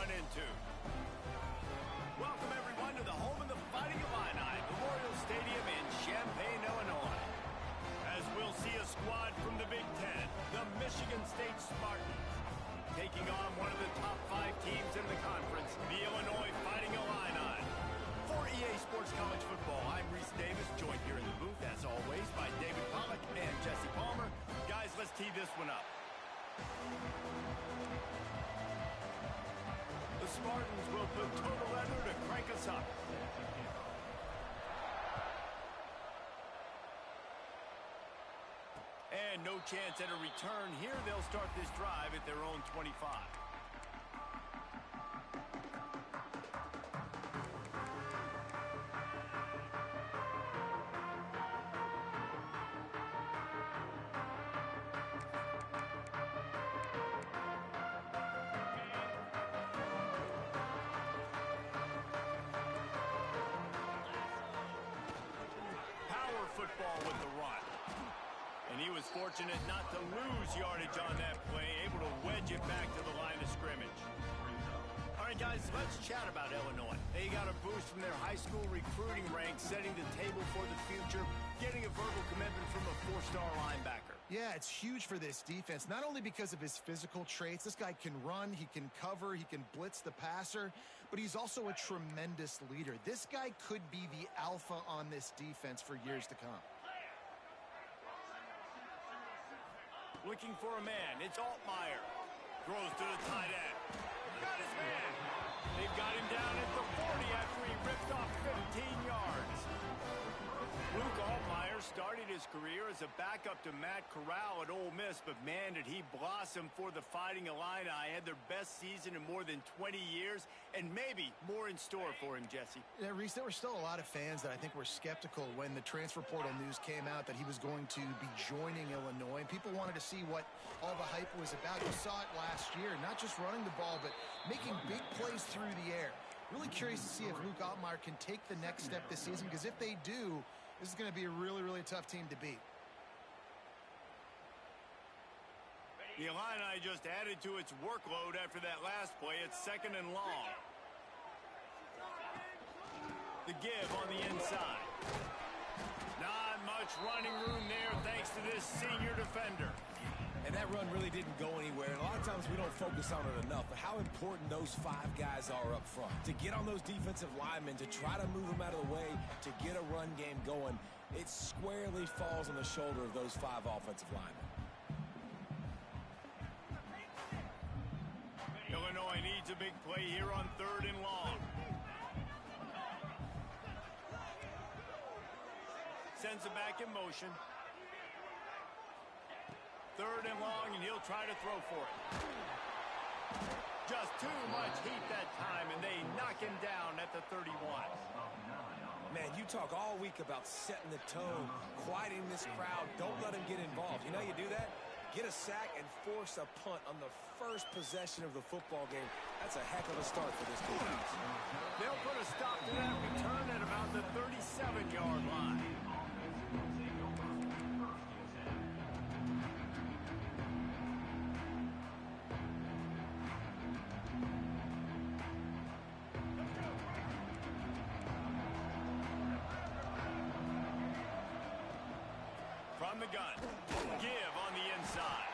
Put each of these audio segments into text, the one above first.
1 and 2. Welcome, everyone, to the home of the Fighting Illini, Memorial Stadium in Champaign, Illinois. As we'll see a squad from the Big Ten, the Michigan State Spartans, taking on one of the top 5 teams in the conference, the Illinois Fighting Illini. For EA Sports College Football, I'm Reese Davis, joined here in the booth, as always, by David Pollack and Jesse Palmer. Guys, let's tee this one up. The Spartans will put total leather to crank us up. And no chance at a return here. They'll start this drive at their own 25. Football with the run. And he was fortunate not to lose yardage on that play, able to wedge it back to the line of scrimmage. All right, guys, let's chat about Illinois. They got a boost from their high school recruiting ranks, setting the table for the future, getting a verbal commitment from a 4-star linebacker. Yeah, it's huge for this defense, not only because of his physical traits. This guy can run, he can cover, he can blitz the passer, but he's also a tremendous leader. This guy could be the alpha on this defense for years to come. Looking for a man, it's Altmaier. Throws to the tight end. Got his man. They've got him down at the 40 after he ripped off 15 yards. Luke Altmaier started his career as a backup to Matt Corral at Ole Miss, but man, did he blossom for the Fighting Illini. Had their best season in more than 20 years, and maybe more in store for him, Jesse. Yeah, Reese, there were still a lot of fans that I think were skeptical when the transfer portal news came out that he was going to be joining Illinois. And people wanted to see what all the hype was about. You saw it last year, not just running the ball, but making big plays through the air. Really curious to see if Luke Altmaier can take the next step this season, because if they do, this is going to be a really, really tough team to beat. The Illini just added to its workload after that last play. It's 2nd and long. The give on the inside. Not much running room there thanks to this senior defender. And that run really didn't go anywhere. And a lot of times we don't focus on it enough, but how important those 5 guys are up front. To get on those defensive linemen, to try to move them out of the way, to get a run game going, it squarely falls on the shoulder of those 5 offensive linemen. Illinois needs a big play here on 3rd and long. Sends it back in motion. 3rd and long, and he'll try to throw for it. Just too much heat that time, and they knock him down at the 31. Man, you talk all week about setting the tone, quieting this crowd. Don't let him get involved. You know how you do that? Get a sack and force a punt on the first possession of the football game. That's a heck of a start for this defense. They'll put a stop to that return at about the 37-yard line. From the gun, give on the inside.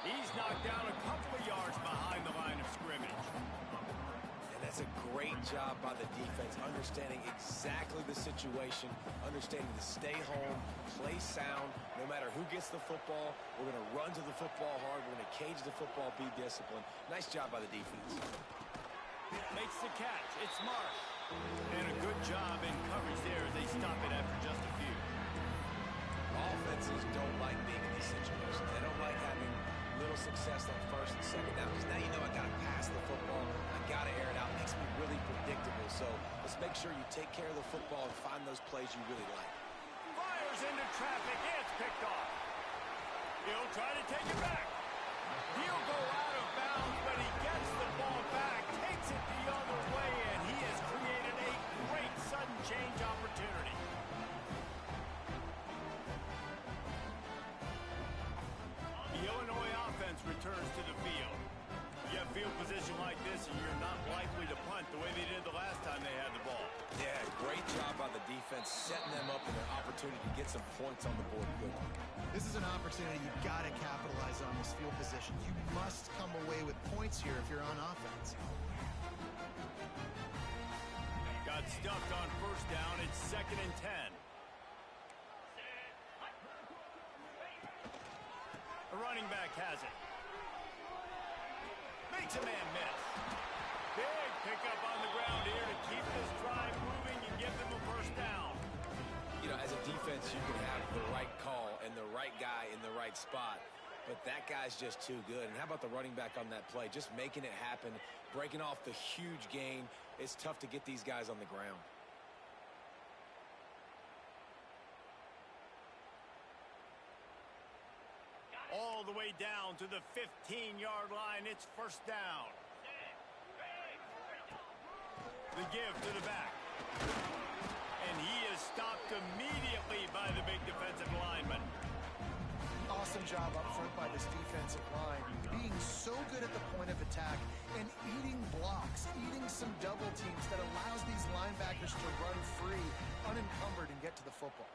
He's knocked down a couple of yards behind the line of scrimmage. And that's a great job by the defense, understanding exactly the situation, understanding to stay home, play sound. No matter who gets the football, we're going to run to the football hard. We're going to cage the football, be disciplined. Nice job by the defense. Makes the catch. It's Marsh. And a good job in coverage there as they stop it after just a few. Offenses don't like being in these situations. They don't like having little success on 1st and 2nd down, because now you know I got to pass the football. I got to air it out. It makes me really predictable. So let's make sure you take care of the football and find those plays you really like. Fires into traffic. It's picked off. He'll try to take it back. He'll go out of bounds, but he gets the ball back, takes it the other way, and he has created a great sudden change opportunity. The Illinois offense returns to the field. You have field position like this, and you're not likely to punt the way they did the last time they had the ball. Yeah, great job by the defense, setting them up with an opportunity to get some points on the board quickly. This is an opportunity you've got to capitalize on this field position. You must come away with points here if you're on offense. Got stuffed on first down. It's 2nd and 10. The running back has it. Makes a man miss. Big pickup on the ground here to keep this drive moving and give them a first down. You know, as a defense, you can have the right call and the right guy in the right spot, but that guy's just too good. And how about the running back on that play? Just making it happen, breaking off the huge gain. It's tough to get these guys on the ground. All the way down to the 15-yard line. It's first down. The give to the back. And he is stopped immediately by the big defensive lineman. Awesome job up front by this defensive line. Being so good at the point of attack and eating blocks, eating some double teams that allows these linebackers to run free, unencumbered, and get to the football.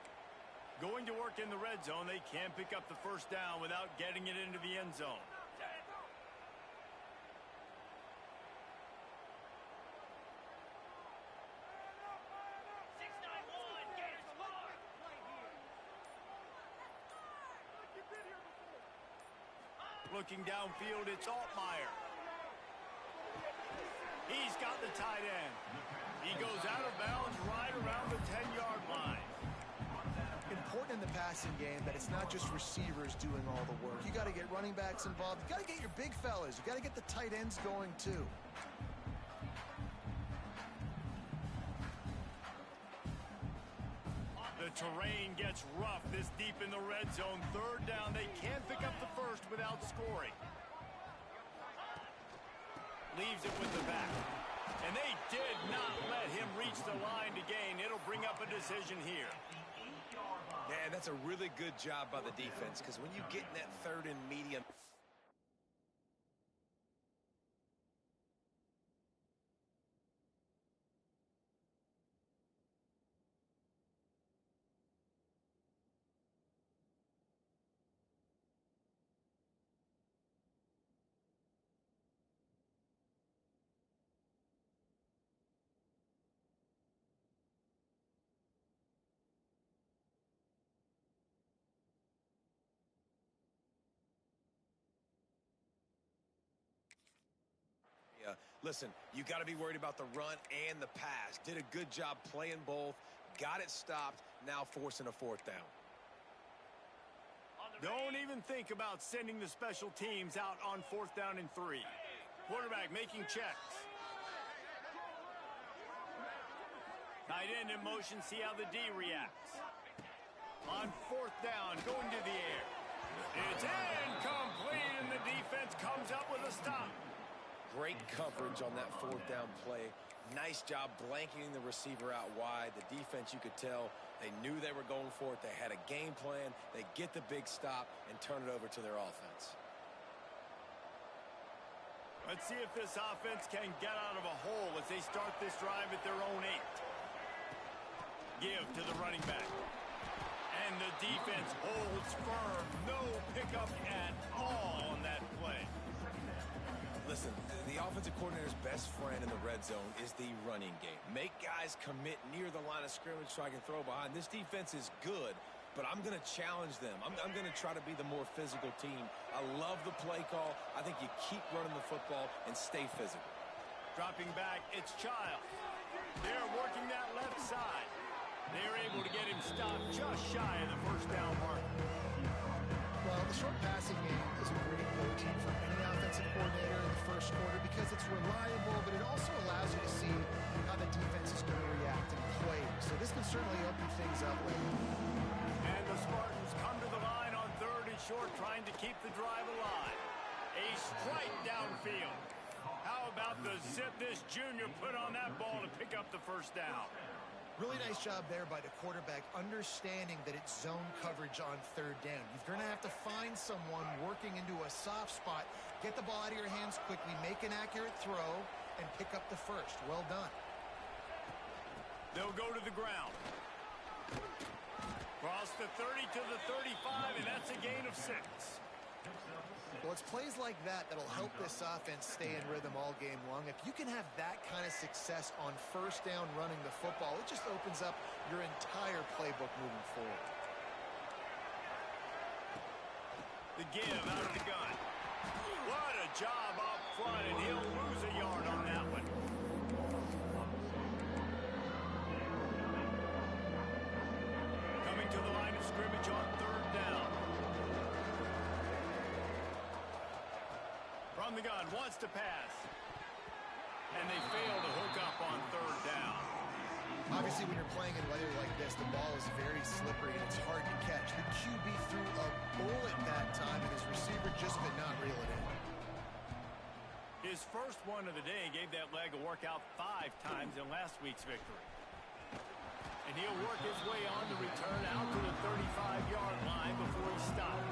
Going to work in the red zone, they can't pick up the first down without getting it into the end zone. Looking downfield, it's Altmaier. He's got the tight end. He goes out of bounds right around the 10-yard line. Important in the passing game that it's not just receivers doing all the work. You got to get running backs involved. You got to get your big fellas. You got to get the tight ends going too. The terrain gets rough this deep in the red zone. Third down, they can't pick up the first without scoring. Leaves it with the back. And they did not let him reach the line to gain. It'll bring up a decision here. Man, that's a really good job by the defense, because when you get in that 3rd and medium, listen, you got to be worried about the run and the pass. Did a good job playing both, got it stopped, now forcing a 4th down. Don't even think about sending the special teams out on 4th down and 3. Quarterback making checks. Tight end in motion, see how the D reacts. On 4th down, going to the air. It's incomplete, and the defense comes up with a stop. Great coverage on that 4th down play. Nice job blanketing the receiver out wide. The defense, you could tell, they knew they were going for it. They had a game plan. They get the big stop and turn it over to their offense. Let's see if this offense can get out of a hole as they start this drive at their own 8. Give to the running back. And the defense holds firm. No pickup at all on that play. Listen, the offensive coordinator's best friend in the red zone is the running game. Make guys commit near the line of scrimmage so I can throw behind. This defense is good, but I'm going to challenge them. I'm going to try to be the more physical team. I love the play call. I think you keep running the football and stay physical. Dropping back, it's Child. They're working that left side. They're able to get him stopped just shy of the first down mark. Well, the short passing game is a great routine for any offensive coordinator in the first quarter because it's reliable, but it also allows you to see how the defense is going to react and play. So this can certainly open things up later. And the Spartans come to the line on 3rd and short, trying to keep the drive alive. A strike downfield. How about the zip this junior put on that ball to pick up the first down? Really nice job there by the quarterback, understanding that it's zone coverage on third down. You're going to have to find someone working into a soft spot, get the ball out of your hands quickly, make an accurate throw, and pick up the first. Well done. They'll go to the ground. Cross the 30 to the 35, and that's a gain of 6. Well, it's plays like that that'll help this offense stay in rhythm all game long. If you can have that kind of success on first down running the football, it just opens up your entire playbook moving forward. The give out of the gun. What a job up front, and he'll lose a yard on that one. Coming to the line of scrimmage on third down. From the gun, wants to pass. And they fail to hook up on third down. Obviously, when you're playing in weather like this, the ball is very slippery and it's hard to catch. The QB threw a bullet that time, and his receiver just could not reel it in. His first one of the day gave that leg a workout 5 times in last week's victory. And he'll work his way on to return out to the 35-yard line before he stopped.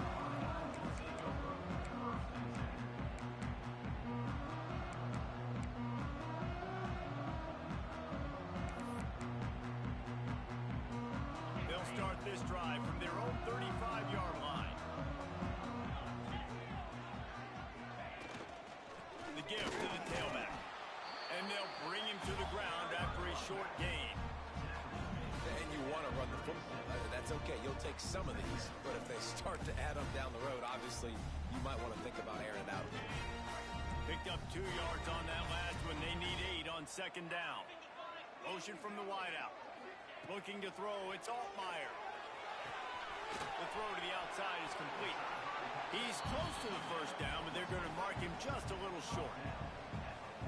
They'll start this drive from their own 35-yard line. The give to the tailback. And they'll bring him to the ground after a short gain. And you want to run the football. That's okay. You'll take some of these. But if they start to add them down the road, obviously, you might want to think about airing it out. Picked up 2 yards on that last one. They need 8 on second down. Motion from the wideout. Looking to throw. It's Altmaier. The throw to the outside is complete. He's close to the first down, but they're going to mark him just a little short.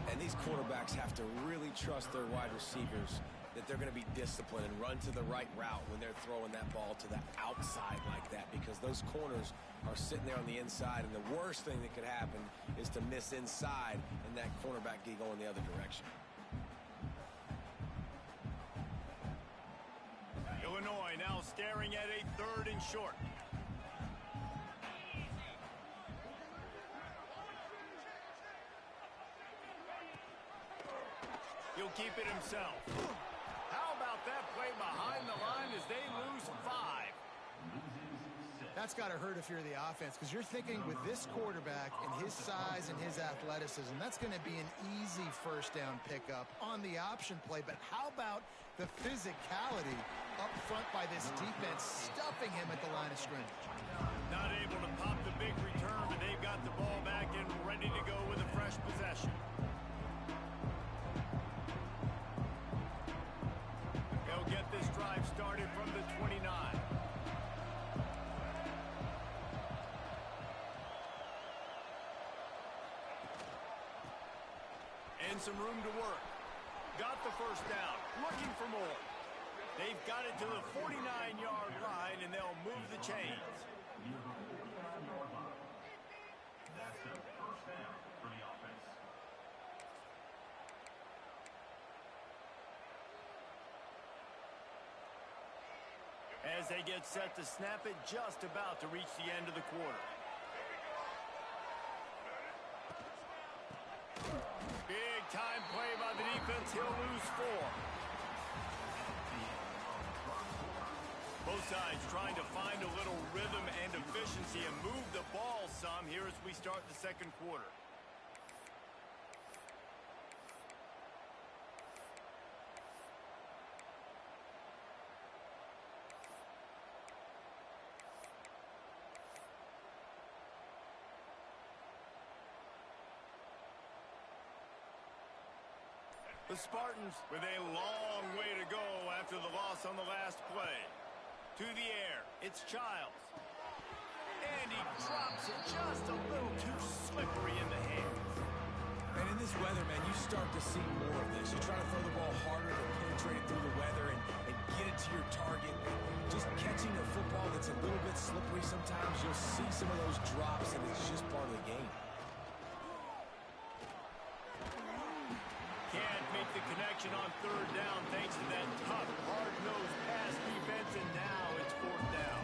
And these quarterbacks have to really trust their wide receivers that they're going to be disciplined and run to the right route when they're throwing that ball to the outside like that, because those corners are sitting there on the inside, and the worst thing that could happen is to miss inside and that cornerback get going the other direction. Illinois now staring at a 3rd and short. He'll keep it himself. How about that play behind the line as they lose 5? That's got to hurt if you're the offense, because you're thinking with this quarterback and his size and his athleticism, that's going to be an easy first down pickup on the option play. But how about the physicality up front by this defense, stuffing him at the line of scrimmage? Not able to pop the big return, but they've got the ball back and ready to go with a fresh possession. They'll get this drive started from the 29. And some room to work. Got the first down. Looking for more. They've got it to the 49-yard line, and they'll move the chains. That's the first down for the offense. As they get set to snap it, just about to reach the end of the quarter. Big time play by the defense. He'll lose 4. Both sides trying to find a little rhythm and efficiency and move the ball some here as we start the second quarter. The Spartans with a long way to go after the loss on the last play. To the air, it's Childs. And he drops it just a little too slippery in the hands. And in this weather, man, you start to see more of this. You try to throw the ball harder to penetrate it through the weather and get it to your target. Just catching a football that's a little bit slippery sometimes, you'll see some of those drops, and it's just part of the game. Can't meet make the connection on third down thanks to that tough, hard-nosed pass defense, and now it's fourth down.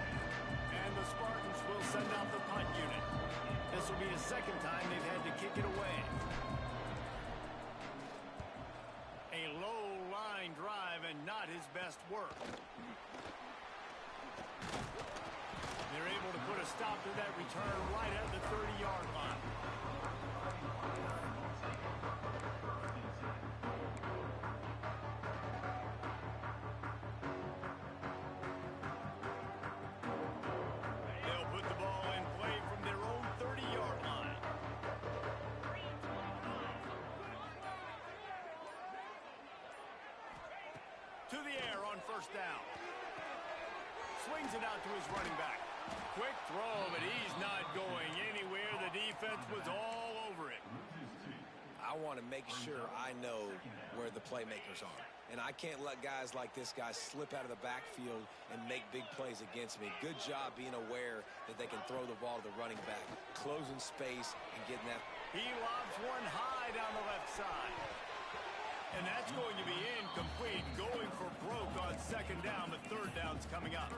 And the Spartans will send out the punt unit. This will be the second time they've had to kick it away. A low-line drive and not his best work. They're able to put a stop to that return right at the 30-yard line. They'll put the ball in play from their own 30-yard line. To the air on first down. Swings it out to his running back. Quick throw, but he's not going anywhere. The defense was all over it. I want to make sure I know where the playmakers are. And I can't let guys like this guy slip out of the backfield and make big plays against me. Good job being aware that they can throw the ball to the running back, closing space and getting that. He lobs one high down the left side. And that's going to be incomplete. Going for broke on second down. The third down's coming up.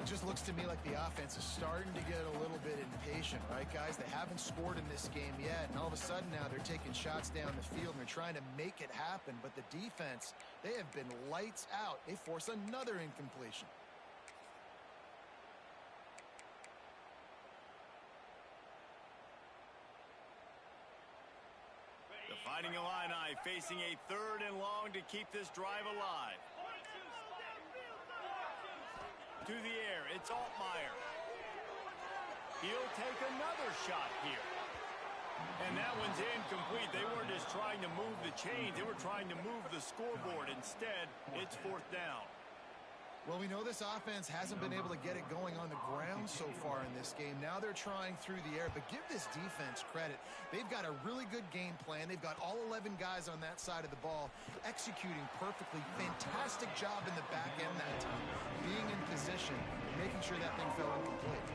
It just looks to me like the offense is starting to get a little bit impatient, right, guys? They haven't scored in this game yet, and all of a sudden now they're taking shots down the field, and they're trying to make it happen. But the defense, they have been lights out. They force another incompletion. The Fighting Illini facing a third and long to keep this drive alive. To the air, it's Altmaier. He'll take another shot here. And that one's incomplete. They weren't just trying to move the chains. They were trying to move the scoreboard. Instead, it's fourth down. Well, we know this offense hasn't been able to get it going on the ground so far in this game. Now they're trying through the air, but give this defense credit. They've got a really good game plan. They've got all 11 guys on that side of the ball executing perfectly. Fantastic job in the back end that time, being in position, making sure that thing fell incomplete.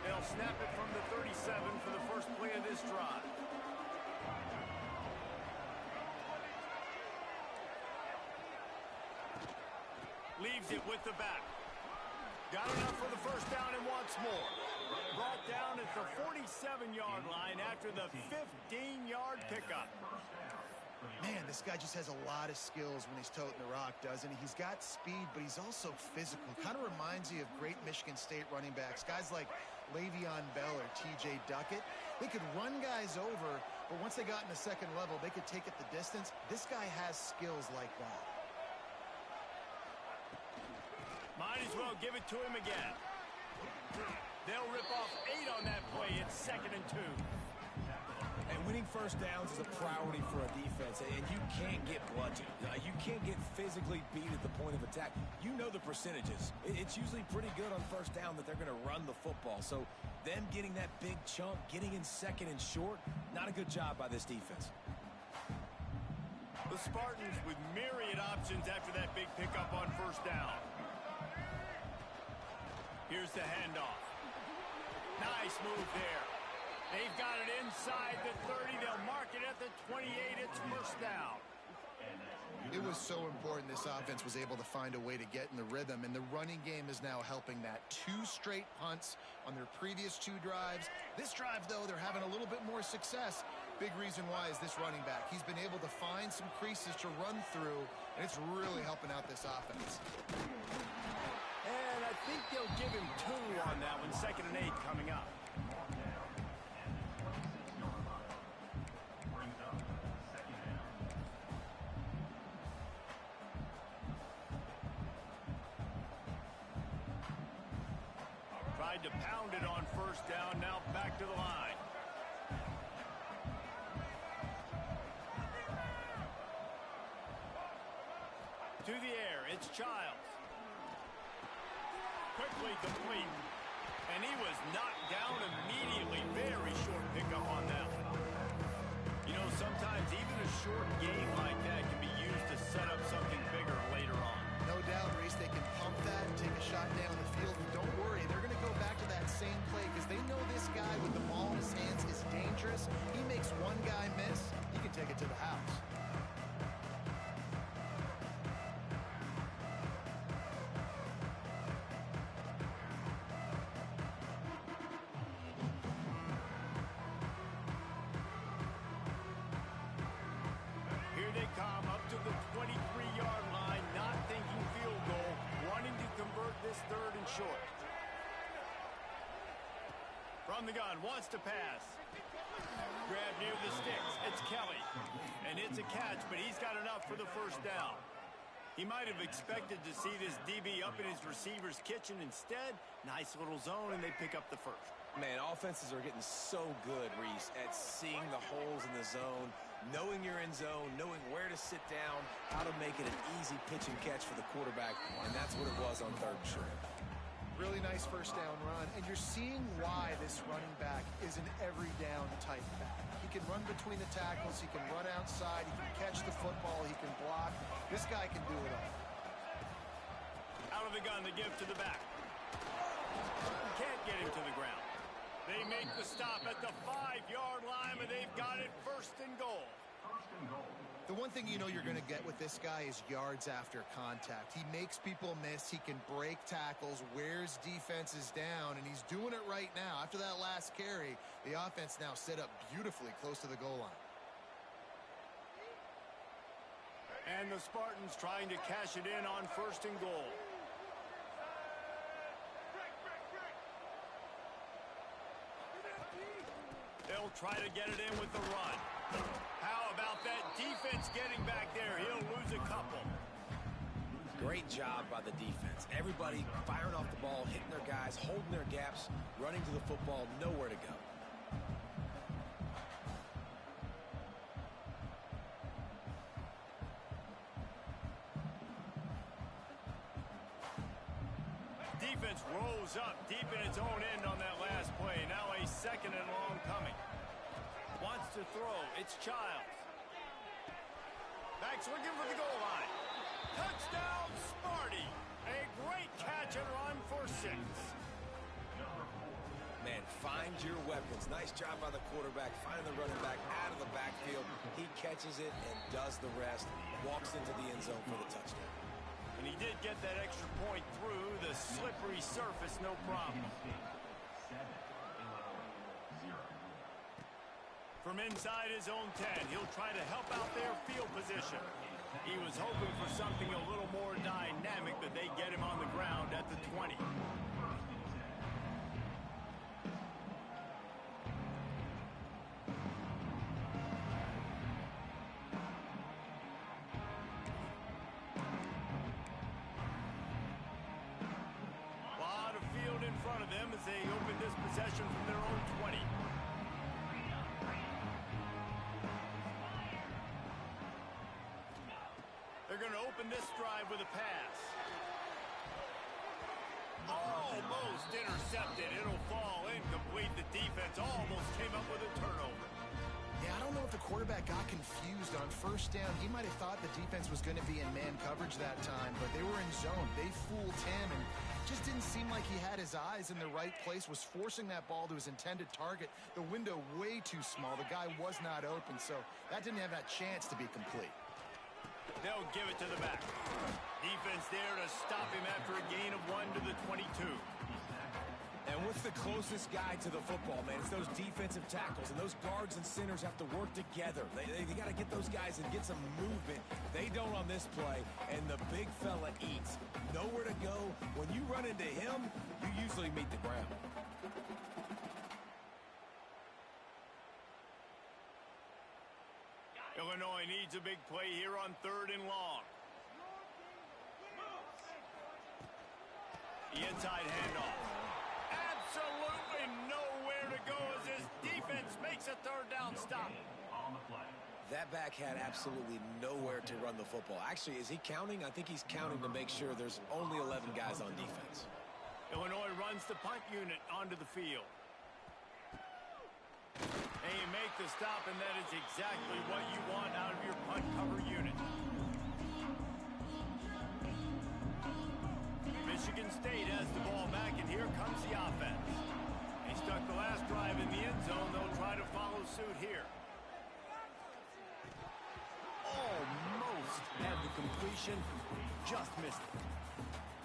They'll snap it from the 37 for the first play of this drive. Leaves it with the back. Got enough for the first down and wants more. Brought down at the 47-yard line after the 15-yard pickup. Man, this guy just has a lot of skills when he's toting the rock, doesn't he? He's got speed, but he's also physical. Kind of reminds you of great Michigan State running backs. Guys like Le'Veon Bell or T.J. Duckett. They could run guys over, but once they got in the second level, they could take it the distance. This guy has skills like that. Might as well give it to him again. They'll rip off 8 on that play. It's 2nd and 2. And winning first downs is a priority for a defense, and you can't get bludgeoned. You can't get physically beat at the point of attack. You know the percentages. It's usually pretty good on first down that they're going to run the football. So them getting that big chunk, getting in second and short, not a good job by this defense. The Spartans with myriad options after that big pickup on first down. Here's the handoff. Nice move there. They've got it inside the 30. They'll mark it at the 28. It's first down. It was so important this offense was able to find a way to get in the rhythm, and the running game is now helping that. 2 straight punts on their previous 2 drives. This drive, though, they're having a little bit more success. Big reason why is this running back. He's been able to find some creases to run through, and it's really helping out this offense. And I think they'll give him 2 on that one. 2nd and 8 coming up. Tried to pound it on first down. Now back to the line. To the air. It's Childs. Quickly complete. And he was knocked down immediately. Very short pickup on that one. You know, sometimes even a short game like that can be used to set up something bigger later on. No doubt, Reese, they can pump that and take a shot down the field. And don't worry, they're going to go back to that same play because they know this guy with the ball in his hands is dangerous, this 3rd and short. From the gun, wants to pass. Grab near the sticks. It's Kelly. And it's a catch, but he's got enough for the 1st down. He might have expected to see this DB up in his receiver's kitchen. Instead, nice little zone, and they pick up the 1st. Man, offenses are getting so good, Reese, at seeing the holes in the zone, knowing you're in zone, knowing where to sit down, how to make it an easy pitch and catch for the quarterback, and that's what it was on 3rd and short. Really nice 1st down run, and you're seeing why this running back is an every down type back. He can run between the tackles, he can run outside, he can catch the football, he can block. This guy can do it all. Out of the gun, the give to the back. Can't get him to the ground. They make the stop at the 5-yard line, and they've got it 1st and goal. The one thing you know you're going to get with this guy is yards after contact. He makes people miss. He can break tackles, wears defenses down, and he's doing it right now. After that last carry, the offense now set up beautifully close to the goal line. And the Spartans trying to cash it in on 1st and goal. They'll try to get it in with the run. How about that defense getting back there? He'll lose a couple. Great job by the defense. Everybody firing off the ball, hitting their guys, holding their gaps, running to the football, nowhere to go. Defense rolls up deep in its own end on that last play. Now a 2nd and long coming. Wants to throw. It's Childs. Back's looking for the goal line. Touchdown, Sparty. A great catch and run for 6. Man, find your weapons. Nice job by the quarterback, finding the running back out of the backfield. He catches it and does the rest. Walks into the end zone for the touchdown. And he did get that extra point through the slippery surface, no problem. From inside his own 10, he'll try to help out their field position. He was hoping for something a little more dynamic, but they get him on the ground at the 20. As they open this possession from their own 20. They're going to open this drive with a pass. Almost intercepted. It'll fall incomplete. The defense almost came up with a turnover. Yeah, I don't know if the quarterback got confused on 1st down. He might have thought the defense was going to be in man coverage that time, but they were in zone. They fooled him and just didn't seem like he had his eyes in the right place, was forcing that ball to his intended target. The window way too small. The guy was not open, so that didn't have that chance to be complete. They'll give it to the back. Defense there to stop him after a gain of 1 to the 22. And what's the closest guy to the football, man? It's those defensive tackles, and those guards and centers have to work together. They got to get those guys and get some movement. They don't on this play, and the big fella eats. Nowhere to go. When you run into him, you usually meet the ground. Illinois needs a big play here on 3rd and long. The inside handoff. Absolutely nowhere to go as this defense makes a 3rd down stop. That back had absolutely nowhere to run the football. Actually, is he counting? I think he's counting to make sure there's only 11 guys on defense. Illinois runs the punt unit onto the field. And you make the stop, and that is exactly what you want out of your punt cover unit. Michigan State has the ball back, and here comes the offense. They stuck the last drive in the end zone. They'll try to follow suit here. Almost had the completion, just missed it.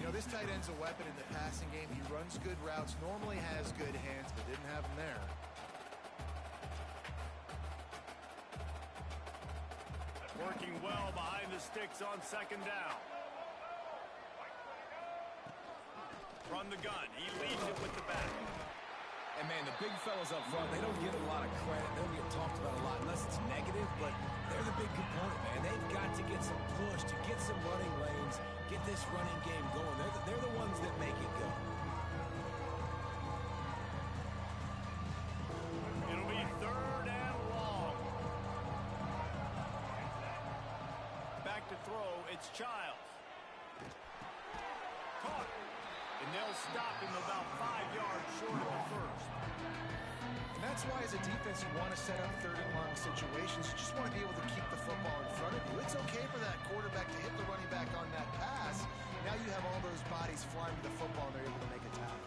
You know, this tight end's a weapon in the passing game. He runs good routes, normally has good hands, but didn't have them there. Working well behind the sticks on 2nd down. From the gun, he leads it with the back. And, man, the big fellas up front, they don't get a lot of credit. They don't get talked about a lot unless it's negative, but they're the big component, man. They've got to get some push, to get some running lanes, get this running game going. They're the ones that make it go. It'll be 3rd and long. Back to throw, it's Childs. Caught. And they'll stop him about 5 yards short of the first. And that's why, as a defense, you want to set up 3rd and long situations. You just want to be able to keep the football in front of you. It's okay for that quarterback to hit the running back on that pass. Now you have all those bodies flying to the football, and they're able to make a tackle.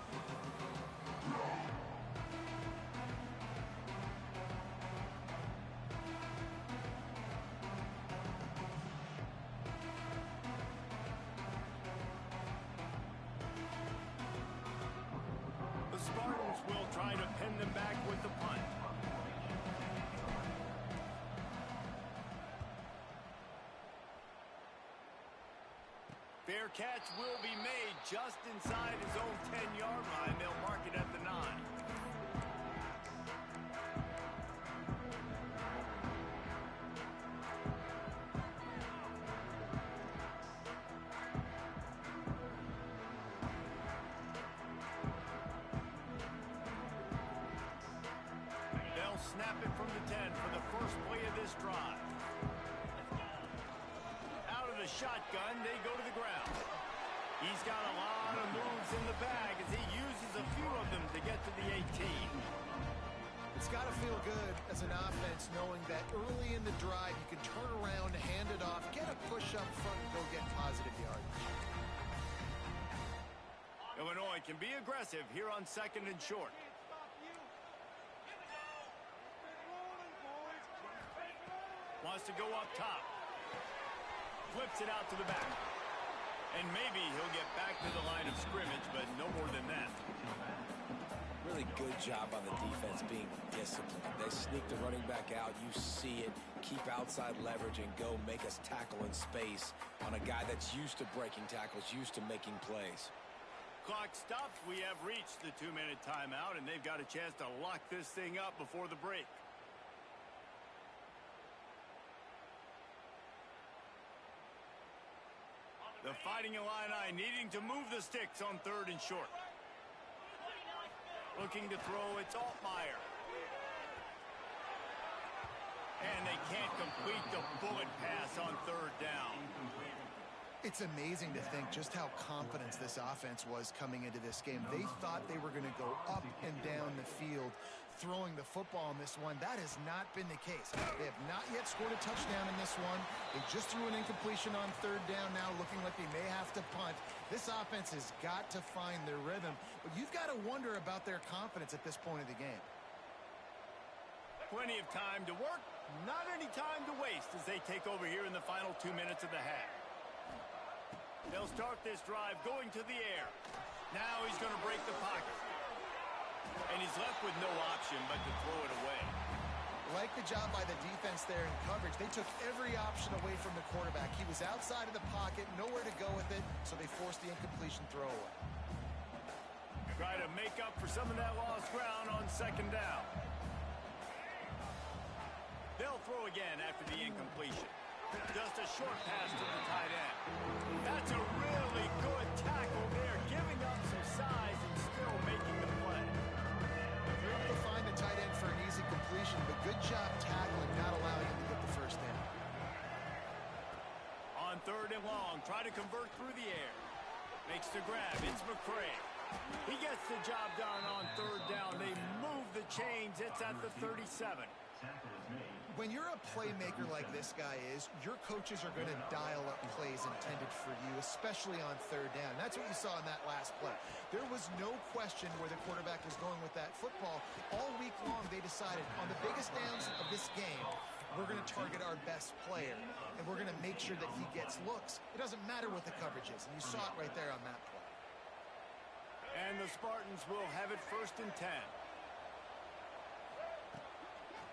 The Spartans will try to pin them back with the punt. Fair catch will be made just inside his own 10-yard line. They'll mark it at the 9. They'll snap it from the 10 for the first play of this drive. Out of the shotgun, they go to the ground. He's got a lot of moves in the bag as he uses a few of them to get to the 18. It's got to feel good as an offense knowing that early in the drive you can turn around, hand it off, get a push up front, and go get positive yards. Illinois can be aggressive here on 2nd and short. Wants to go up top. Flips it out to the back. And maybe he'll get back to the line of scrimmage, but no more than that. Really good job on the defense being disciplined. They sneak the running back out. You see it. Keep outside leverage and go make us tackle in space on a guy that's used to breaking tackles, used to making plays. Clock stops. We have reached the 2-minute timeout, and they've got a chance to lock this thing up before the break. The Fighting Illini needing to move the sticks on 3rd and short. Looking to throw, it's Altmaier. And they can't complete the bullet pass on 3rd down. It's amazing to think just how confident this offense was coming into this game. They thought they were going to go up and down the field throwing the football in this one. That has not been the case. They have not yet scored a touchdown in this one. They just threw an incompletion on 3rd down now, looking like they may have to punt. This offense has got to find their rhythm, but you've got to wonder about their confidence at this point of the game. Plenty of time to work, not any time to waste as they take over here in the final 2 minutes of the half. They'll start this drive going to the air. Now he's going to break the pocket. And he's left with no option but to throw it away. Like the job by the defense there in coverage. They took every option away from the quarterback. He was outside of the pocket, nowhere to go with it, so they forced the incompletion throw away. Try to make up for some of that lost ground on 2nd down. They'll throw again after the incompletion. Just a short pass to the tight end. That's a really good tackle there, giving up some size and still making the play. They're able to find the tight end for an easy completion, but good job tackling, not allowing him to get the first down. On 3rd and long, try to convert through the air. Makes the grab. It's McCray. He gets the job done on 3rd down. They move the chains. It's at the 37. When you're a playmaker like this guy is, your coaches are going to dial up plays intended for you, especially on 3rd down. That's what you saw in that last play. There was no question where the quarterback was going with that football. All week long, they decided on the biggest downs of this game, we're going to target our best player, and we're going to make sure that he gets looks. It doesn't matter what the coverage is, and you saw it right there on that play. And the Spartans will have it 1st and 10.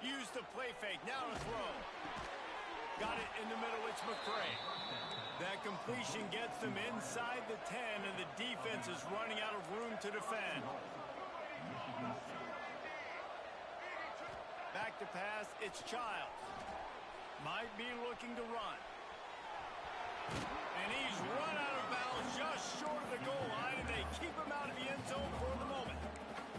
Use the play fake. Now to throw. Got it in the middle. It's McCray. That completion gets them inside the 10, and the defense is running out of room to defend. Back to pass, it's Childs. Might be looking to run. And he's run out of bounds just short of the goal line, and they keep him out of the end zone for the moment.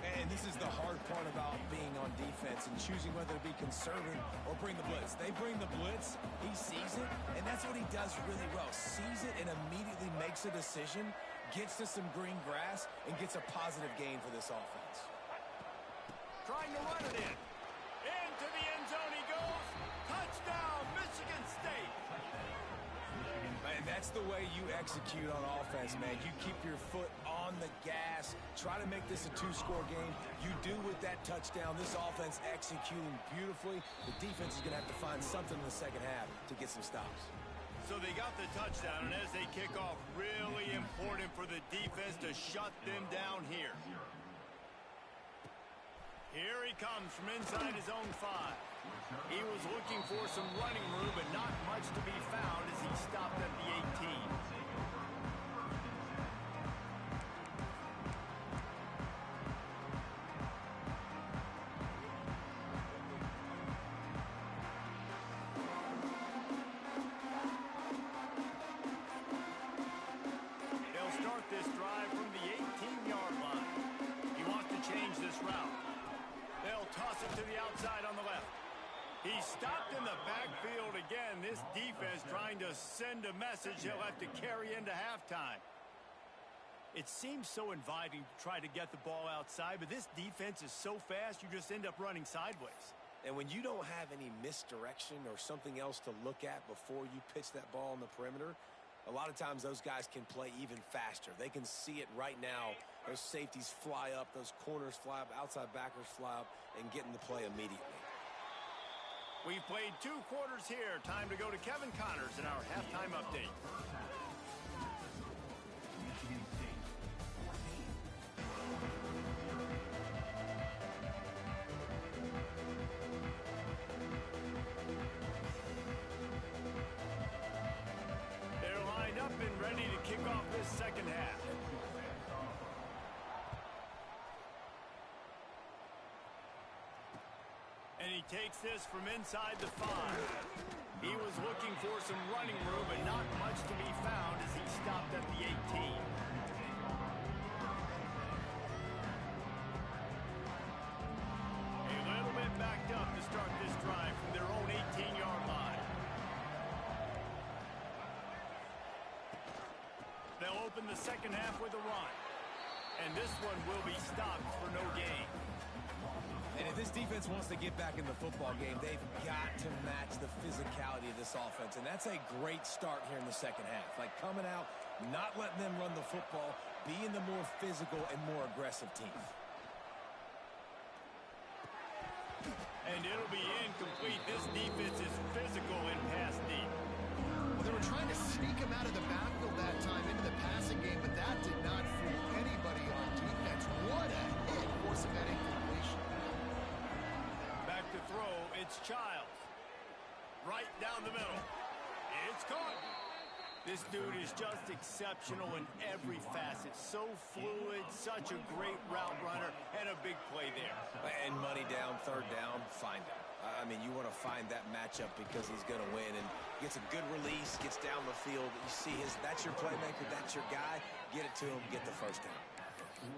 And this is the hard part about being on defense and choosing whether to be conservative or bring the blitz. They bring the blitz, he sees it, and that's what he does really well. Sees it and immediately makes a decision, gets to some green grass, and gets a positive gain for this offense. Trying to run it in. Into the end zone he goes. Touchdown, Michigan State. And that's the way you execute on offense, man. You keep your foot on the gas. Try to make this a two-score game. You do with that touchdown. This offense executing beautifully. The defense is going to have to find something in the second half to get some stops. So they got the touchdown, and as they kick off, really important for the defense to shut them down here. Here he comes from inside his own 5. He was looking for some running room, but not much to be found as he stopped at the 18. They'll start this drive from the 18-yard line. He wants to change this route. They'll toss it to the outside on the left. He stopped in the backfield again. This defense trying to send a message he'll have to carry into halftime. It seems so inviting to try to get the ball outside, but this defense is so fast you just end up running sideways. And when you don't have any misdirection or something else to look at before you pitch that ball on the perimeter, a lot of times those guys can play even faster. They can see it right now. Those safeties fly up, those corners fly up, outside backers fly up, and get in the play immediately. We've played 2 quarters here. Time to go to Kevin Connors in our halftime update. Michigan State 14. They're lined up and ready to kick off this second half. And he takes this from inside the 5. He was looking for some running room, but not much to be found as he stopped at the 18. A little bit backed up to start this drive from their own 18-yard line. They'll open the second half with a run. And this one will be stopped for no gain. And if this defense wants to get back in the football game, they've got to match the physicality of this offense. And that's a great start here in the second half. Like coming out, not letting them run the football, being the more physical and more aggressive team. And it'll be incomplete. This defense is physical and pass deep. Well, they were trying to sneak him out of the backfield that time into the passing game, but that did not fool anybody on defense. What a hit forcing that incompletion. Back to throw, it's Childs. Right down the middle. It's caught. This dude is just exceptional in every facet. So fluid, such a great route runner, and a big play there. And money down, third down, find him. I mean, you want to find that matchup because he's going to win and gets a good release, gets down the field. You see that's your playmaker, that's your guy. Get it to him, get the first down.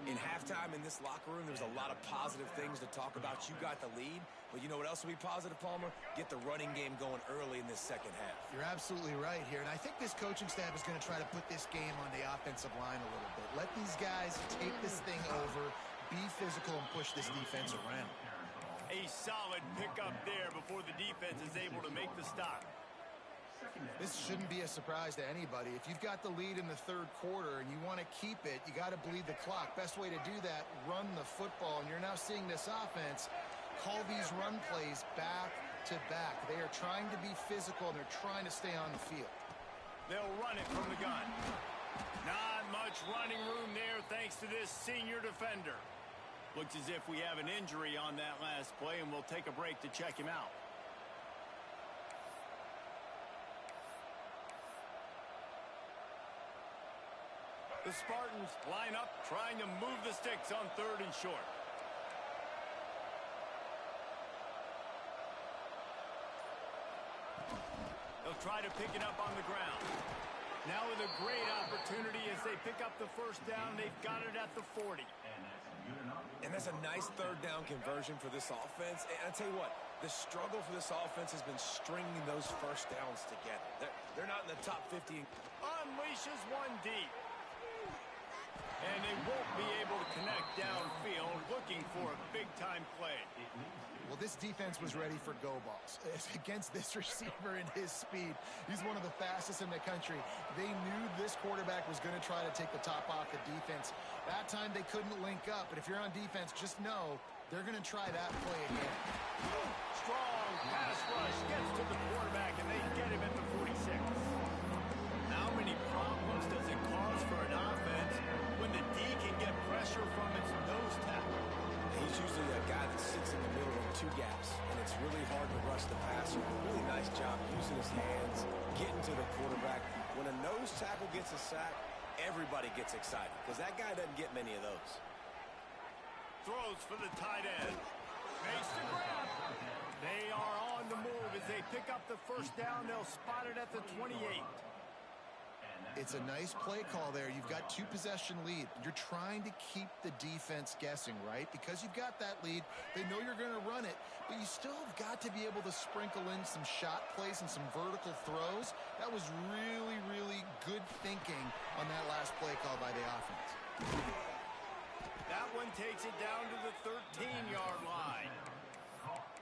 In halftime in this locker room, there's a lot of positive things to talk about. You got the lead, but you know what else will be positive, Palmer? Get the running game going early in this second half. You're absolutely right here, and I think this coaching staff is going to try to put this game on the offensive line a little bit. Let these guys take this thing over, be physical, and push this defense around. A solid pickup there before the defense is able to make the stop. This shouldn't be a surprise to anybody. If you've got the lead in the third quarter and you want to keep it, you got to bleed the clock. Best way to do that, run the football. And you're now seeing this offense call these run plays back to back. They are trying to be physical, and they're trying to stay on the field. They'll run it from the gun. Not much running room there thanks to this senior defender. Looks as if we have an injury on that last play, and we'll take a break to check him out. The Spartans line up, trying to move the sticks on 3rd and short. They'll try to pick it up on the ground. Now with a great opportunity as they pick up the 1st down. They've got it at the 40. And that's a nice 3rd down conversion for this offense. And I tell you what, the struggle for this offense has been stringing those 1st downs together. They're not in the top 50. Unleashes one deep. And they won't be able to connect downfield, looking for a big-time play. Well, this defense was ready for go balls. Against this receiver and his speed, he's one of the fastest in the country. They knew this quarterback was going to try to take the top off the defense. That time they couldn't link up, but if you're on defense, just know they're going to try that play again. Strong pass rush gets to the quarterback, and they get him at the 46. How many problems does it cause for an offense when the D can get pressure from its nose tackle? He's usually a guy that sits in the middle of 2 gaps, and it's really hard to rush the passer. Really nice job using his hands, getting to the quarterback. When a nose tackle gets a sack, everybody gets excited because that guy doesn't get many of those. Throws for the tight end. Makes the grab. They are on the move as they pick up the 1st down. They'll spot it at the 28. It's a nice play call there. You've got 2-possession lead. You're trying to keep the defense guessing, right? Because you've got that lead, they know you're going to run it, but you still have got to be able to sprinkle in some shot plays and some vertical throws. That was really, really good thinking on that last play call by the offense. That one takes it down to the 13-yard line.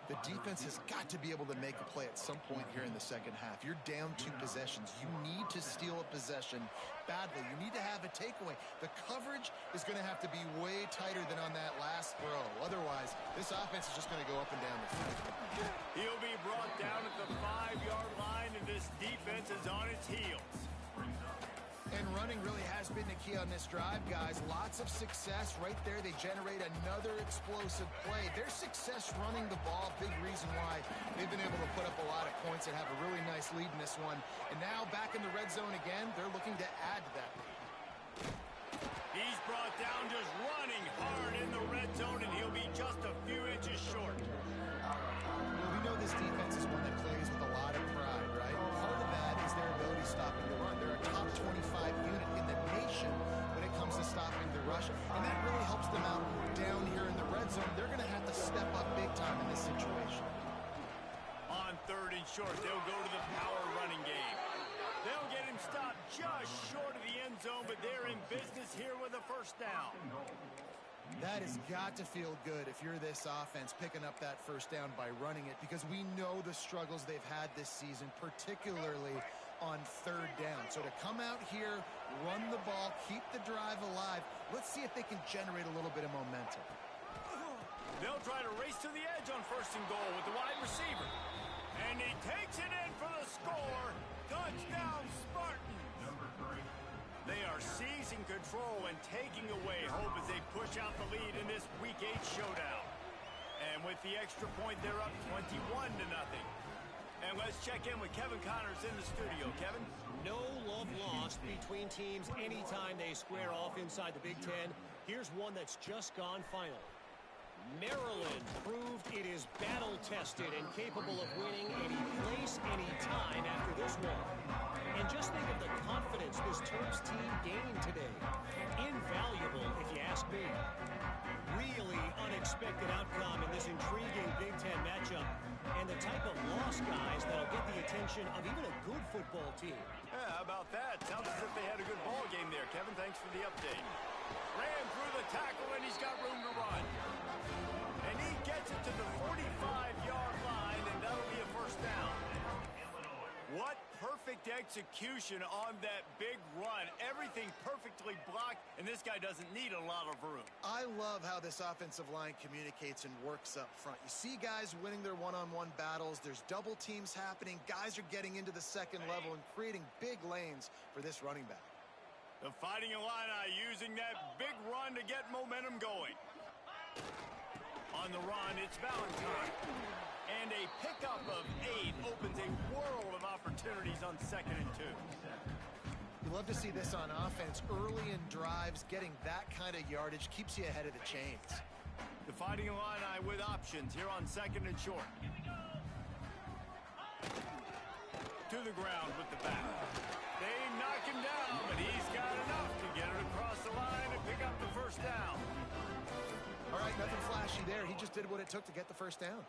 The defense has got to be able to make a play at some point here in the 2nd half. You're down 2 possessions. You need to steal a possession badly. You need to have a takeaway. The coverage is going to have to be way tighter than on that last throw. Otherwise, this offense is just going to go up and down the field. He'll be brought down at the 5-yard line, and this defense is on its heels. And running really has been the key on this drive, guys. Lots of success right there. They generate another explosive play. Their success running the ball, big reason why they've been able to put up a lot of points and have a really nice lead in this one. And now back in the red zone again, they're looking to add to that lead. He's brought down just running hard in the red zone, and he'll be just a few inches short. Well, we know this defense is one that plays with a lot of pride, right? Part of that is their ability stopping the run. They're a top 25 unit in the nation when it comes to stopping the rush, and that really helps them out down here in the red zone. They're going to have to step up big time in this situation. On 3rd and short, they'll go to the power running game. They'll get him stopped just short of the end zone, but they're in business here with a 1st down. That has got to feel good if you're this offense picking up that 1st down by running it, because we know the struggles they've had this season, particularly on 3rd down. So to come out here, run the ball, keep the drive alive, let's see if they can generate a little bit of momentum. They'll try to race to the edge on 1st and goal with the wide receiver. And he takes it in for the score. Touchdown, Spartan. Number 3. They are seizing control and taking away hope as they push out the lead in this Week 8 showdown. And with the extra point, they're up 21-0. And let's check in with Kevin Connors in the studio. Kevin? No love lost between teams anytime they square off inside the Big Ten. Here's one that's just gone final. Maryland proved it is battle-tested and capable of winning any place, any time after this one. And just think of the confidence this Terps team gained today. Invaluable, if you ask me. Really unexpected outcome in this intriguing Big Ten matchup. And the type of loss, guys, that'll get the attention of even a good football team. Yeah, how about that? Sounds as if they had a good ball game there, Kevin. Thanks for the update. Ran through the tackle, and he's got room to run. And he gets it to the 45-yard line, and that'll be a 1st down. What perfect execution on that big run. Everything perfectly blocked, and this guy doesn't need a lot of room. I love how this offensive line communicates and works up front. You see guys winning their one-on-one battles. There's double teams happening. Guys are getting into the 2nd level and creating big lanes for this running back. The Fighting Illini using that big run to get momentum going. On the run, it's Valentine. And a pickup of 8 opens a world of opportunities on 2nd and 2. You love to see this on offense. Early in drives, getting that kind of yardage keeps you ahead of the chains. The Fighting Illini with options here on 2nd and short. To the ground with the back. They knock him down, but he's got enough to get it across the line and pick up the first down. All right, nothing flashy there. He just did what it took to get the first down.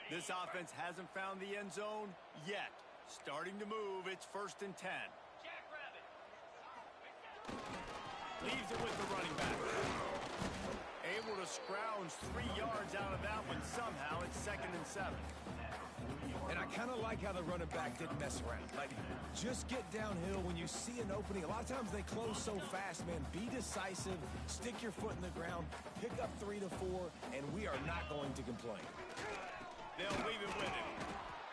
This offense hasn't found the end zone yet. Starting to move, it's 1st and 10. Leaves it with the running back. Able to scrounge 3 yards out of that one somehow. It's 2nd and 7. And I kind of like how the running back didn't mess around. Like, just get downhill when you see an opening. A lot of times they close so fast, man. Be decisive, stick your foot in the ground, pick up 3 to 4, and we are not going to complain. They'll leave it with him.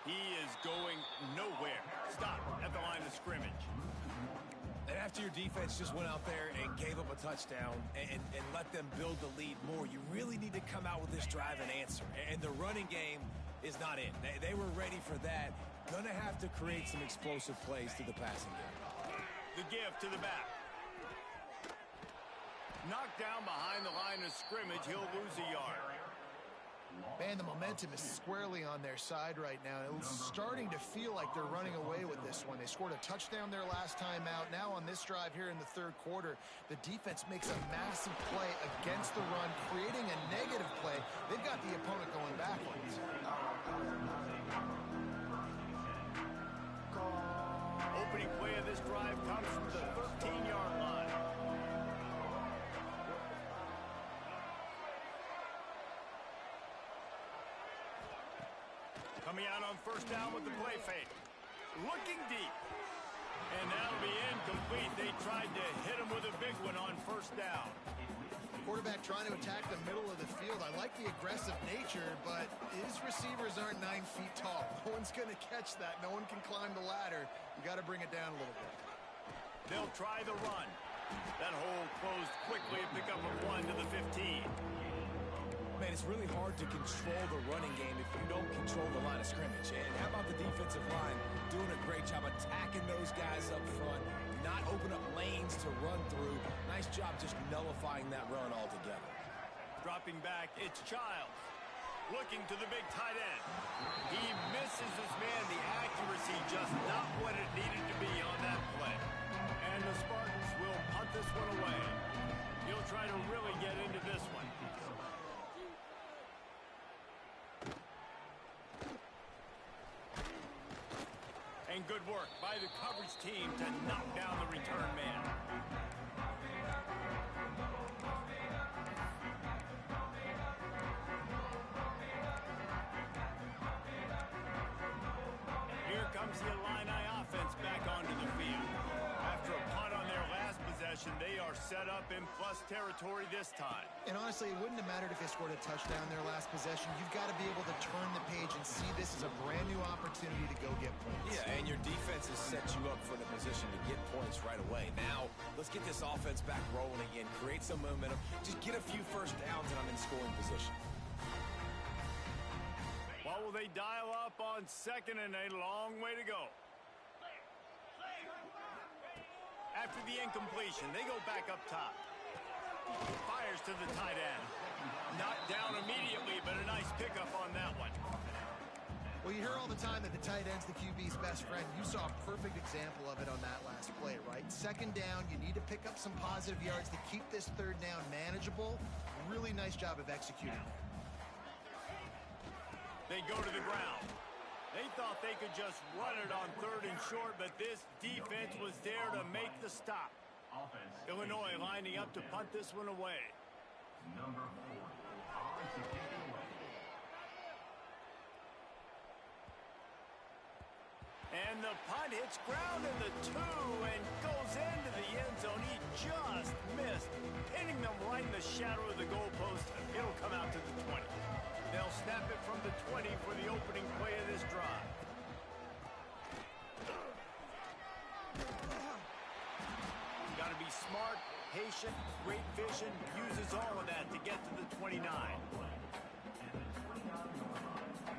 He is going nowhere. Stop at the line of scrimmage. And after your defense just went out there and gave up a touchdown and let them build the lead more, you really need to come out with this drive and answer. And the running game is not in. They were ready for that. Gonna have to create some explosive plays through the passing game. The give to the back. Knocked down behind the line of scrimmage. He'll lose a yard. Man, the momentum is squarely on their side right now. It's starting to feel like they're running away with this one. They scored a touchdown their last time out. Now on this drive here in the 3rd quarter, the defense makes a massive play against the run, creating a negative play. They've got the opponent going backwards. Opening play of this drive comes from the 13-yard line. Coming out on 1st down with the play fake. Looking deep. And that'll be incomplete. They tried to hit him with a big one on 1st down. Quarterback trying to attack the middle of the field. I like the aggressive nature, but his receivers aren't 9 feet tall. No one's going to catch that. No one can climb the ladder. You got to bring it down a little bit. They'll try the run. That hole closed quickly and pick up a 1 to the 15. Man, it's really hard to control the running game if you don't control the line of scrimmage. And how about the defensive line doing a great job attacking those guys up front, not open up lanes to run through. Nice job just nullifying that run altogether. Dropping back, it's Childs. Looking to the big tight end. He misses his man. The accuracy just not what it needed to be on that play. And the Spartans will punt this one away. He'll try to really get into this one. And good work by the coverage team to knock down the return man. Here comes the Illini offense back onto the field. After a punt on their last possession, they are set up in plus territory this time. And honestly, it wouldn't have mattered if they scored a touchdown their last possession. You've got to be able to turn the page and see this as a brand new opportunity to go get points. Yeah, and your defense has set you up for the position to get points right away. Now, let's get this offense back rolling again, create some momentum, just get a few first downs, and I'm in scoring position. What will they dial up on 2nd and a long way to go? After the incompletion, they go back up top. Fires to the tight end. Knocked down immediately, but a nice pickup on that one. Well, you hear all the time that the tight end's the QB's best friend. You saw a perfect example of it on that last play, right? 2nd down, you need to pick up some positive yards to keep this 3rd down manageable. Really nice job of executing there. They go to the ground. They thought they could just run it on 3rd and short, but this defense was there to make the stop. Illinois lining up to punt this one away. Number 4, offensive kick away. And the punt hits ground in the 2 and goes into the end zone. He just missed, hitting them right in the shadow of the goalpost. It'll come out to the 20. They'll snap it from the 20 for the opening play of this drive. Got to be smart, patient, great vision, uses all of that to get to the 29.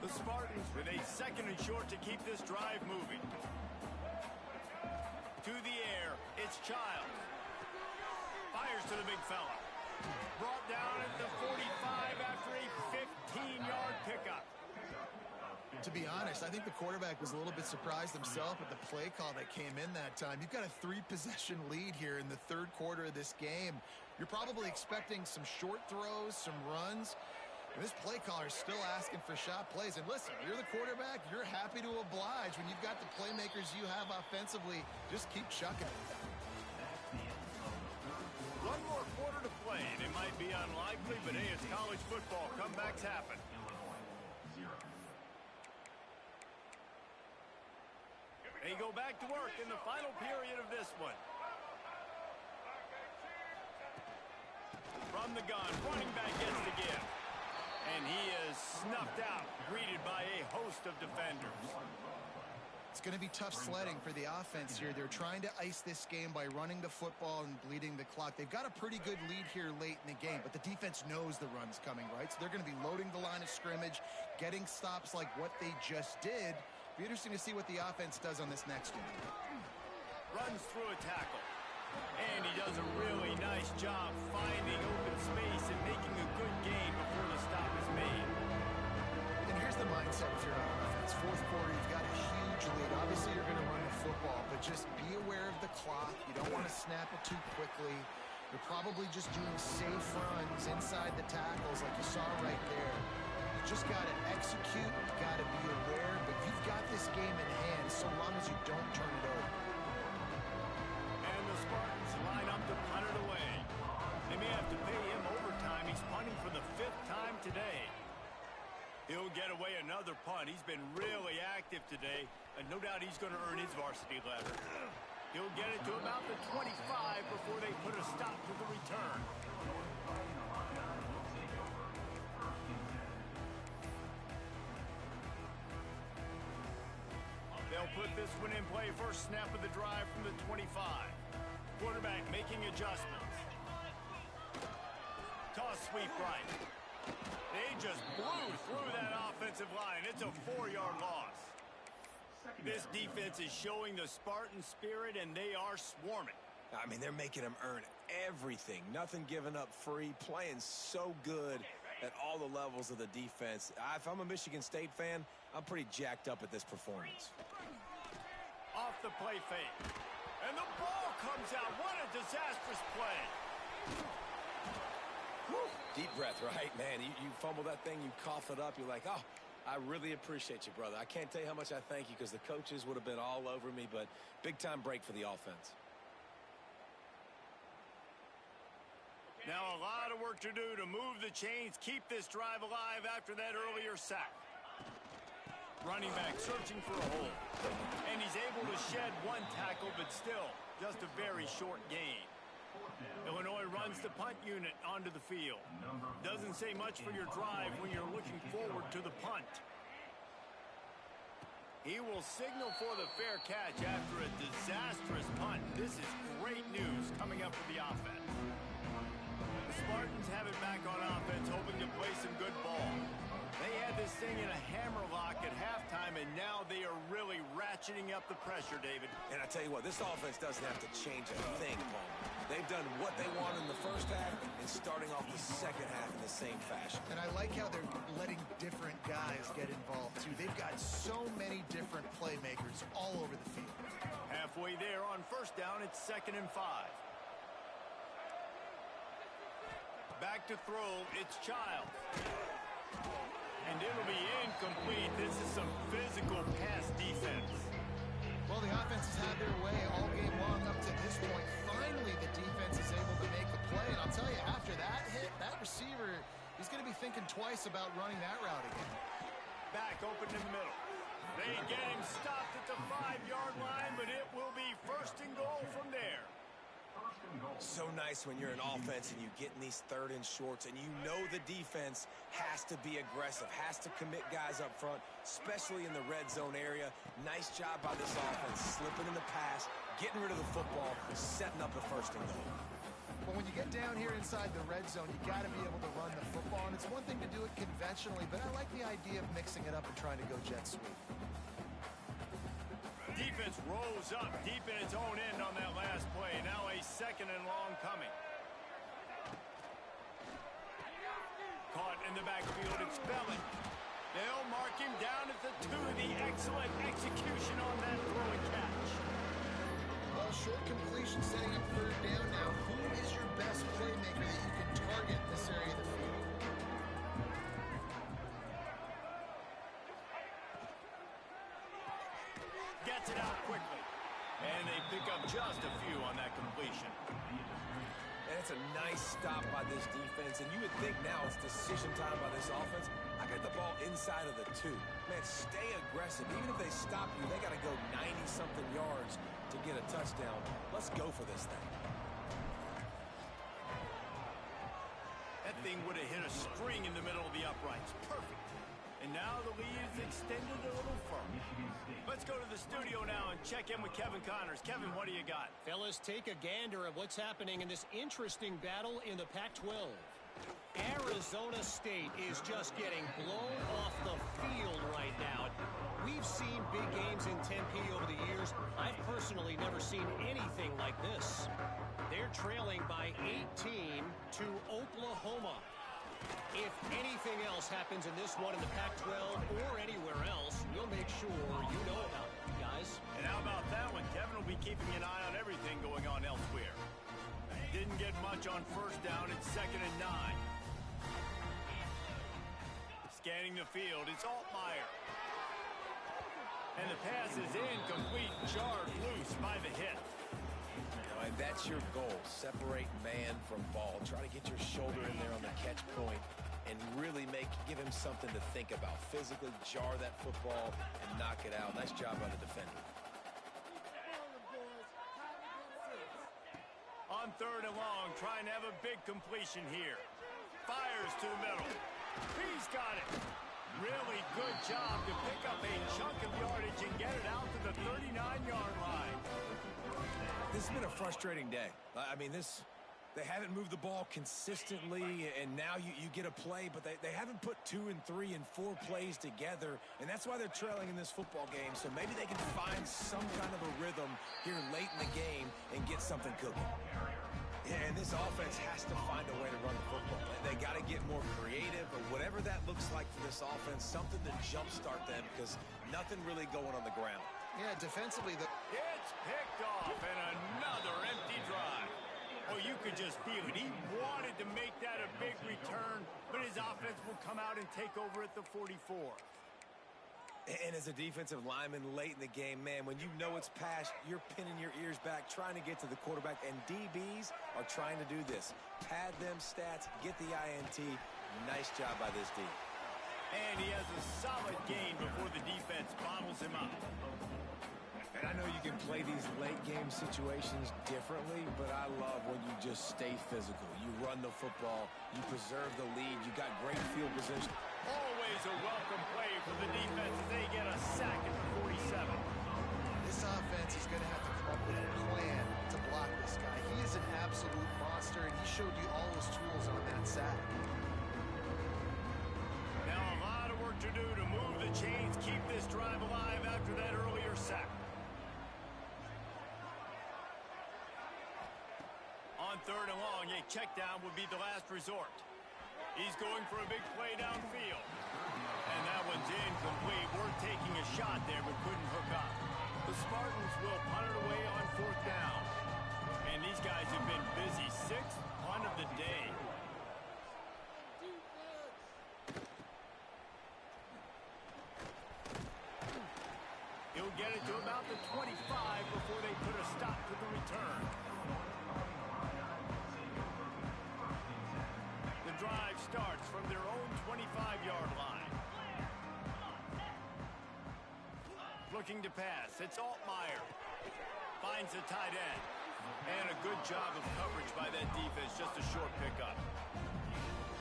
The Spartans with a 2nd and short to keep this drive moving. To the air, it's Childs. Fires to the big fella. Brought down at the 45 after a 15-yard pickup. To be honest, I think the quarterback was a little bit surprised himself at the play call that came in that time. You've got a 3-possession lead here in the third quarter of this game. You're probably expecting some short throws, some runs. And this play caller is still asking for shot plays. And listen, you're the quarterback. You're happy to oblige when you've got the playmakers you have offensively. Just keep chucking it. One more quarter to play, and it might be unlikely, but hey, it's college football. Comebacks happen. They go back to work in the final period of this one. From the gun, running back gets the give. And he is snuffed out, greeted by a host of defenders. It's going to be tough sledding for the offense here. They're trying to ice this game by running the football and bleeding the clock. They've got a pretty good lead here late in the game, but the defense knows the run's coming, right? So they're going to be loading the line of scrimmage, getting stops like what they just did. Be interesting to see what the offense does on this next one. Runs through a tackle. And he does a really nice job finding open space and making a good gain before the stop is made. And here's the mindset if you're on offense. Fourth quarter, you've got a huge lead. Obviously, you're going to run the football, but just be aware of the clock. You don't want to snap it too quickly. You're probably just doing safe runs inside the tackles like you saw right there. You just got to execute. You got to be aware, but you've got this game in hand so long as you don't turn it over. And the Spartans line up to punt it away. They may have to pay him overtime. He's punting for the 5th time today. He'll get away another punt. He's been really active today, and no doubt he's going to earn his varsity letter. He'll get it to about the 25 before they put a stop to the return. They'll put this one in play. First snap of the drive from the 25. Quarterback making adjustments. Toss sweep right. They just blew through that offensive line. It's a 4-yard loss. This defense is showing the Spartan spirit, and they are swarming. I mean, they're making them earn everything. Nothing given up free. Playing so good at all the levels of the defense. If I'm a Michigan State fan, I'm pretty jacked up at this performance. Off the play fake. And the ball comes out. What a disastrous play. Whew. Deep breath, right? Man, you fumble that thing, you cough it up. You're like, oh, I really appreciate you, brother. I can't tell you how much I thank you because the coaches would have been all over me, but big-time break for the offense. Now a lot of work to do to move the chains, keep this drive alive after that earlier sack. Running back searching for a hole. And he's able to shed one tackle, but still just a very short gain. Illinois runs the punt unit onto the field. Doesn't say much for your drive when you're looking forward to the punt. He will signal for the fair catch after a disastrous punt. This is great news coming up for the offense. The Spartans have it back on offense, hoping to play some good ball. They had this thing in a hammerlock at halftime, and now they are really ratcheting up the pressure, David. And I tell you what, this offense doesn't have to change a thing, Paul. They've done what they want in the first half and starting off the second half in the same fashion. And I like how they're letting different guys get involved, too. They've got so many different playmakers all over the field. Halfway there on first down, it's 2nd and 5. Back to throw, it's Childs. And it'll be incomplete. This is some physical pass defense. Well, the offense has had their way all game long up to this point. Finally, the defense is able to make a play. And I'll tell you, after that hit, that receiver, he's going to be thinking twice about running that route again. Back open in the middle. They get him stopped at the 5-yard line, but it will be 1st and goal from there. So nice when you're an offense and you get in these 3rd and shorts and you know the defense has to be aggressive, has to commit guys up front, especially in the red zone area. Nice job by this offense, slipping in the pass, getting rid of the football, setting up the 1st and goal. But when you get down here inside the red zone, you got to be able to run the football. And it's one thing to do it conventionally, but I like the idea of mixing it up and trying to go jet sweep. defense rolls up deep in its own end on that last play. Now a 2nd and long coming. Caught in the backfield, it's Bellick. They'll mark him down at the 2. The excellent execution on that throw and catch. Well, short completion setting up 3rd down now. Who is your best playmaker that you can target in this area of the field? Gets it out quickly. And they pick up just a few on that completion. And it's a nice stop by this defense. And you would think now it's decision time by this offense. I got the ball inside of the 2. Man, stay aggressive. Even if they stop you, they got to go 90-something yards to get a touchdown. Let's go for this thing. That thing would have hit a string in the middle of the uprights. Perfect. And now the lead is extended a little further. Let's go to the studio now and check in with Kevin Connors. Kevin, what do you got? Fellas, take a gander at what's happening in this interesting battle in the Pac-12. Arizona State is just getting blown off the field right now. We've seen big games in Tempe over the years. I've personally never seen anything like this. They're trailing by 18 to Oklahoma. If anything else happens in this one in the Pac-12 or anywhere else, we'll make sure you know about it, guys. And how about that one? Kevin will be keeping an eye on everything going on elsewhere. Didn't get much on 1st down. It's 2nd and 9. Scanning the field, it's Altmaier. And the pass is incomplete, jarred loose by the hit. And that's your goal. Separate man from ball. Try to get your shoulder in there on the catch point and really give him something to think about. Physically jar that football and knock it out. Nice job by the defender. On 3rd and long, trying to have a big completion here. Fires to the middle. He's got it. Really good job to pick up a chunk of yardage and get it out to the 39-yard line. This has been a frustrating day. I mean, they haven't moved the ball consistently, and now you get a play, but they haven't put 2 and 3 and 4 plays together, and that's why they're trailing in this football game. So maybe they can find some kind of a rhythm here late in the game and get something cooking. And this offense has to find a way to run the football. They got to get more creative, or whatever that looks like for this offense, something to jumpstart them, because nothing really going on the ground. Yeah, defensively, It's picked off, and another empty drive. Oh, you could just feel it. He wanted to make that a big return, but his offense will come out and take over at the 44. And as a defensive lineman late in the game, man, when you know it's past, you're pinning your ears back, trying to get to the quarterback, and DBs are trying to do this. Pad them stats, get the INT. Nice job by this D. And he has a solid gain before the defense bottles him up. And I know you can play these late game situations differently, but I love when you just stay physical. You run the football, you preserve the lead, you got great field position. Always a welcome play for the defense as they get a sack at the 47. This offense is going to have to come up with a plan to block this guy. He is an absolute monster, and he showed you all his tools on that sack. Now a lot of work to do to move the chains, keep this drive alive after that earlier sack. On 3rd and long, a check down would be the last resort. He's going for a big play downfield. And that one's incomplete. We're taking a shot there, but couldn't hook up. The Spartans will punt it away on 4th down. And these guys have been busy. 6th punt of the day. He'll get it to about the 25 before they put a stop to the return. The drive starts from their own 25-yard line. Looking to pass. It's Altmaier. Finds the tight end. And a good job of coverage by that defense. Just a short pickup.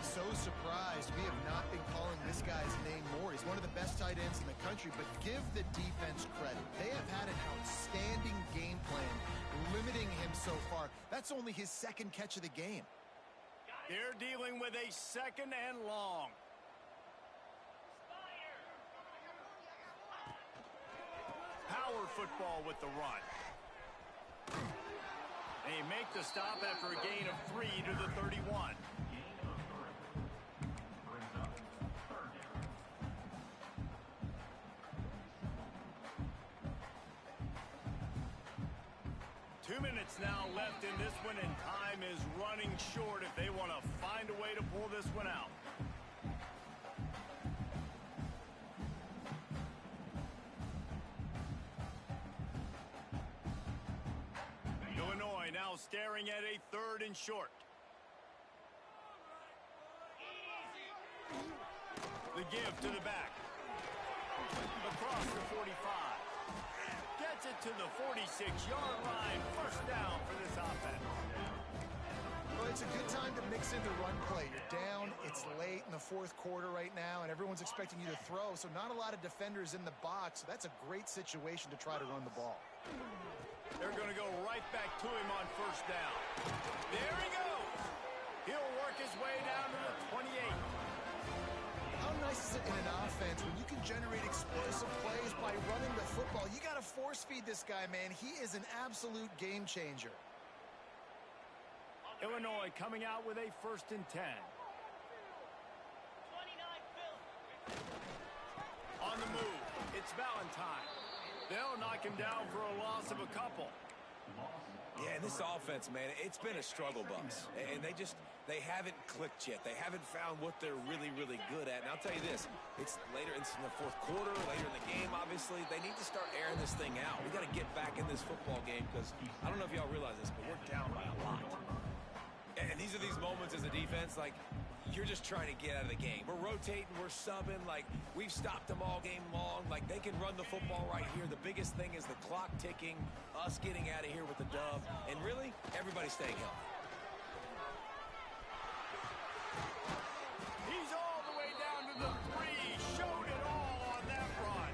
So surprised we have not been calling this guy's name more. He's one of the best tight ends in the country, but give the defense credit. They have had an outstanding game plan, limiting him so far. That's only his 2nd catch of the game. They're dealing with a 2nd and long. power football with the run. They make the stop after a gain of 3 to the 31. Gain of 3. Brings up 3rd down. 2 minutes now left in this one, and time is running short if they want to find a way to pull this one out. Illinois now staring at a 3rd and short. The give to the back. Across the 45. Gets it to the 46-yard line. 1st down for this offense. Well, it's a good time to mix in the run play. You're down, it's late in the 4th quarter right now, and everyone's expecting you to throw, so not a lot of defenders in the box. So that's a great situation to try to run the ball. They're going to go right back to him on 1st down. There he goes. He'll work his way down to the 28. How nice is it in an offense when you can generate explosive plays by running the football? You got to force feed this guy, man. He is an absolute game changer. Illinois coming out with a 1st and 10. On the move, it's Valentine. They'll knock him down for a loss of a couple. Yeah, and this offense, man, it's been a struggle bus. And they haven't clicked yet. They haven't found what they're really, really good at. And I'll tell you this, it's later, it's in the 4th quarter, later in the game, obviously. They need to start airing this thing out. We got to get back in this football game because I don't know if y'all realize this, but we're down by a lot. And these are these moments as a defense, like, you're just trying to get out of the game. We're rotating, we're subbing, like, we've stopped them all game long. Like, they can run the football right here. The biggest thing is the clock ticking, us getting out of here with the dub, and really, everybody staying healthy. He's all the way down to the 3. Showed it all on that run.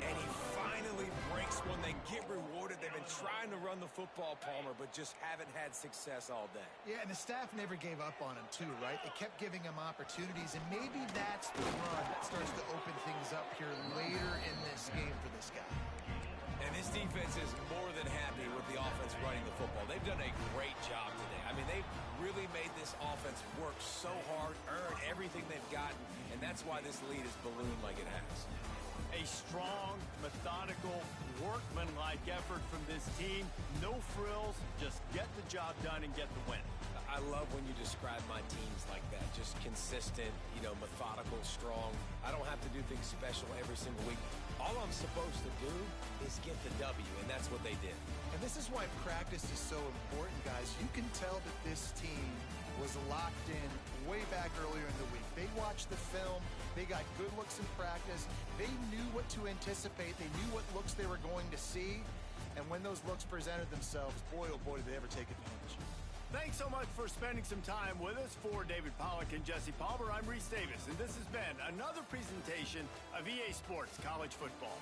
And he finally breaks when they get rewarded. They've been trying to run the football, Palmer, but just haven't had success all day. Yeah, and the staff never gave up on him, too, right? They kept giving him opportunities, and maybe that's the run that starts to open things up here later in this game for this guy. And this defense is more than happy with the offense running the football. They've done a great job today. I mean, they've really made this offense work so hard, earn everything they've gotten, and that's why this lead is ballooned like it has. A strong, methodical, workmanlike effort from this team. No frills, just get the job done and get the win. I love when you describe my teams like that. Just consistent, methodical, strong. I don't have to do things special every single week. All I'm supposed to do is get the W, and that's what they did. And this is why practice is so important, guys. You can tell that this team was locked in way back earlier in the week. They watched the film. They got good looks in practice. They knew what to anticipate. They knew what looks they were going to see. And when those looks presented themselves, boy, oh boy, did they ever take advantage. Thanks so much for spending some time with us. For David Pollack and Jesse Palmer, I'm Reese Davis, and this has been another presentation of EA Sports College Football.